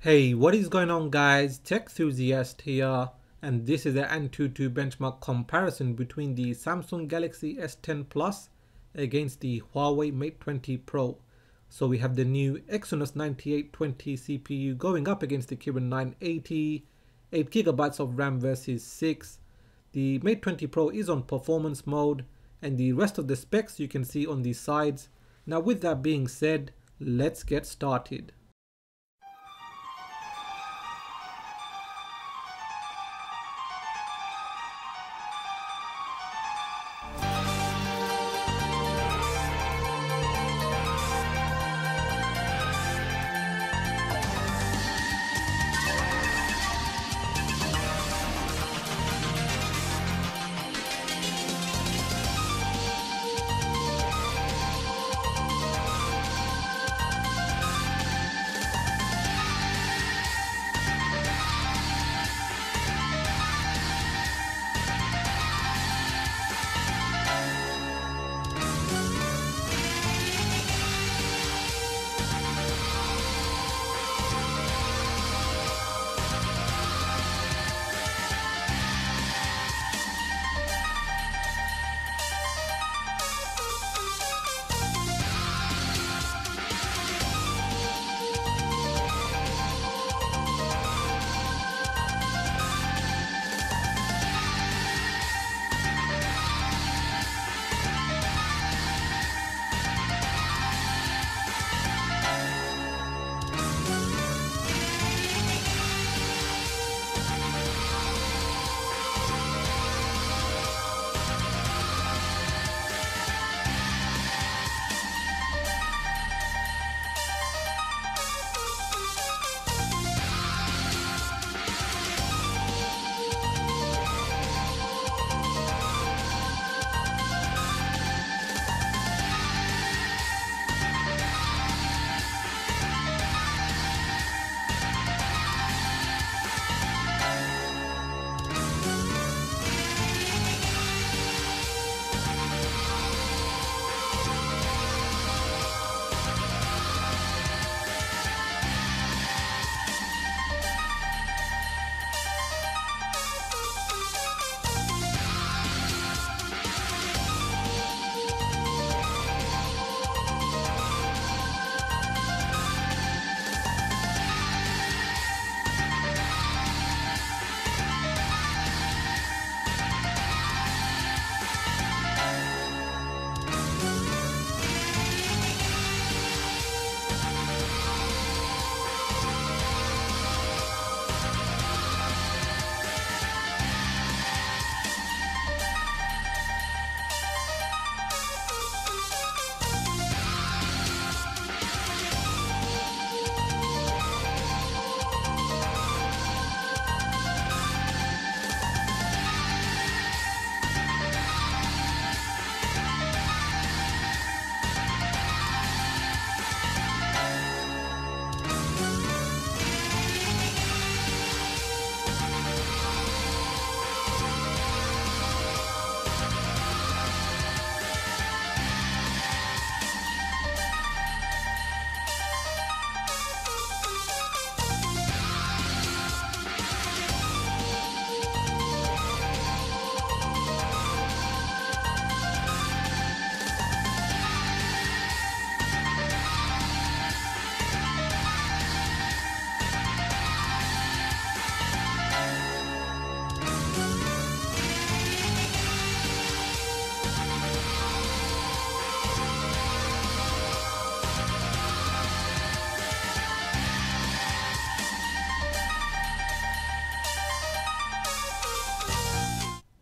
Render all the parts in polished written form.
Hey, what is going on guys? Tech Enthusiast here, and this is the Antutu benchmark comparison between the Samsung Galaxy S10 Plus against the Huawei Mate 20 Pro. So we have the new Exynos 9820 CPU going up against the Kirin 980, 8GB of RAM versus 6. The Mate 20 Pro is on performance mode, and the rest of the specs you can see on the sides. Now with that being said, let's get started.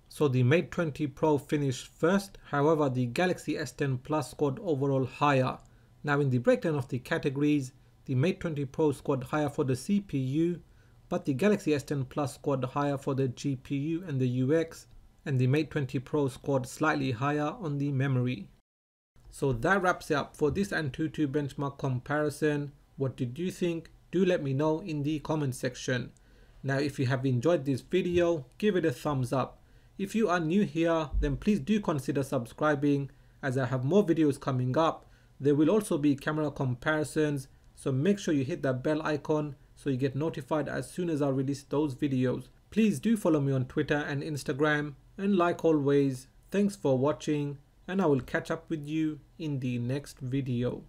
So the Mate 20 Pro finished first, however the Galaxy S10 Plus scored overall higher. Now in the breakdown of the categories, the Mate 20 Pro scored higher for the CPU, but the Galaxy S10 Plus scored higher for the GPU and the UX, and the Mate 20 Pro scored slightly higher on the memory. So that wraps it up for this Antutu benchmark comparison. What did you think? Do let me know in the comment section. Now if you have enjoyed this video, give it a thumbs up. If you are new here, then please do consider subscribing, as I have more videos coming up. There will also be camera comparisons, so make sure you hit that bell icon so so you get notified as soon as I release those videos. Please do follow me on Twitter and Instagram, and like always, thanks for watching, and I will catch up with you in the next video.